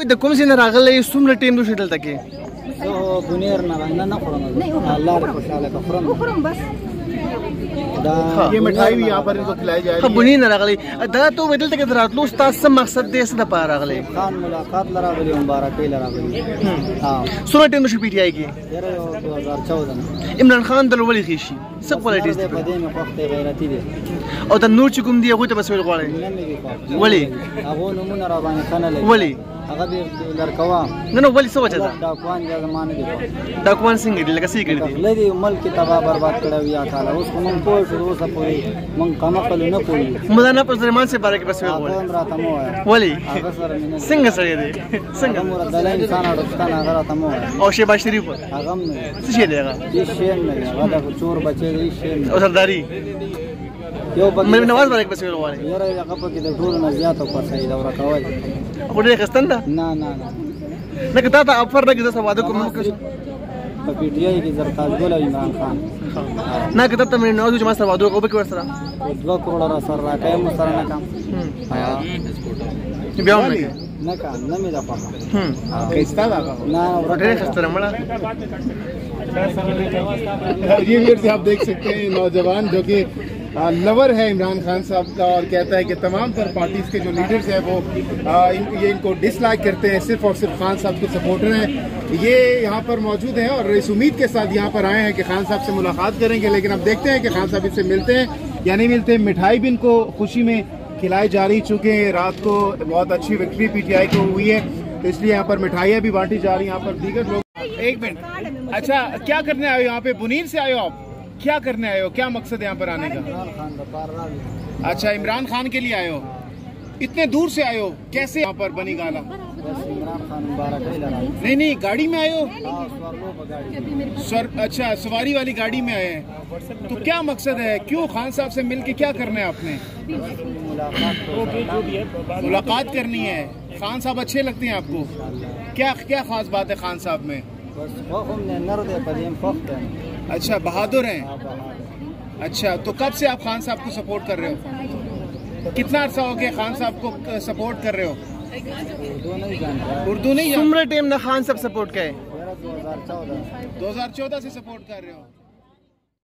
د کوم څه نه راغلی څومره ټیم دوی دلته کې بنیر نه خورم الله دې خوشاله کړم بس ये मिठाई भी यहाँ पर इनको खिलाई जा रही है। बुनी न रगले दादा तो बदल तक रात लो उस्ताद से मकसद दे से दपा रगले खान मुलाकात लरा गली मुबारक लरा गली हां सुनो टीम नो पीटीआई की 2014 इमरान खान दल वली खीशी सब क्वालिटीज दे बदे में वक्त غیرتی دي او د نور چې کوم دی هغه ته بس ویل غواړي ولی هغه نمونه را باندې کنه ولی هغه به لړکوا نه ولی څه وجه ده ډاکوان یا زمانه دي ډاکوان څنګه دي لکه څه کړی دي لدی ملک تباہ برباد کړو یا کاله اوس کوم پوه شو اوس پوری مونږ کوم خپل نه پوي مولانا پر زمان سے بارے کې بس ویل غواړي راته مو ولی څنګه سره دی څنګه مور د انسان اړستانه هغه راته مو او شیباز شریف هغه نه څه شي دی هغه شي نه هغه د چور بچی دی شي او سرداری یو بل نواز بارے کې بس ویل غواړي یاره هغه په کې د ټول نه زیات او پر صحیح دا ورکوي خو دې خستان ده نه نه نه کته تا افر نه کده سواد کوم په پی ټی آی کې زرتاج ګل عمران خان نه کته ته مې نو چې ما سره وادو کو به کې ورسره 2 کروڑ را سره راکای مو سره نه کام بیا هم نه کام نه مې دا پخا کیستا دا نه ورته خستره مړه ये वीडियो आप देख सकते हैं नौजवान जो कि लवर है इमरान खान साहब का और कहता है कि तमाम तर पार्टीज के जो लीडर्स हैं वो ये इनको डिसलाइक करते हैं सिर्फ और सिर्फ खान साहब के सपोर्टर हैं। ये यहाँ पर मौजूद हैं और इस उम्मीद के साथ यहाँ पर आए हैं कि खान साहब से मुलाकात करेंगे, लेकिन अब देखते हैं कि खान साहब इनसे मिलते हैं या नहीं मिलते। मिठाई भी इनको खुशी में खिलाई जा रही, चूँकि रात को बहुत अच्छी विक्ट्री PTI को हुई है तो इसलिए यहाँ पर मिठाइयाँ भी बांटी जा रही हैं। यहाँ पर दीगर लोग। एक मिनट, अच्छा क्या करने आए हो यहाँ पे? बुनीर से आए हो आप? क्या करने आए हो? क्या मकसद है यहाँ पर आने का? अच्छा इमरान खान के लिए आए हो, इतने दूर से आए हो, कैसे यहाँ पर बनी गाला? नहीं गाड़ी में आए हो? अच्छा सवारी वाली गाड़ी में आए हैं, तो क्या मकसद है? क्यों खान साहब से मिलके क्या करना है आपने? मुलाकात करनी है। खान साहब अच्छे लगते हैं आपको? क्या क्या खास बात है खान साहब में? अच्छा बहादुर हैं। अच्छा तो कब से आप खान साहब को सपोर्ट कर रहे हो? कितना अर्सा हो गया खान साहब को सपोर्ट कर रहे हो? उर्दू नहीं जानते? सुमरा टीम ने खान साहब सपोर्ट किया है 2014 से सपोर्ट कर रहे हो।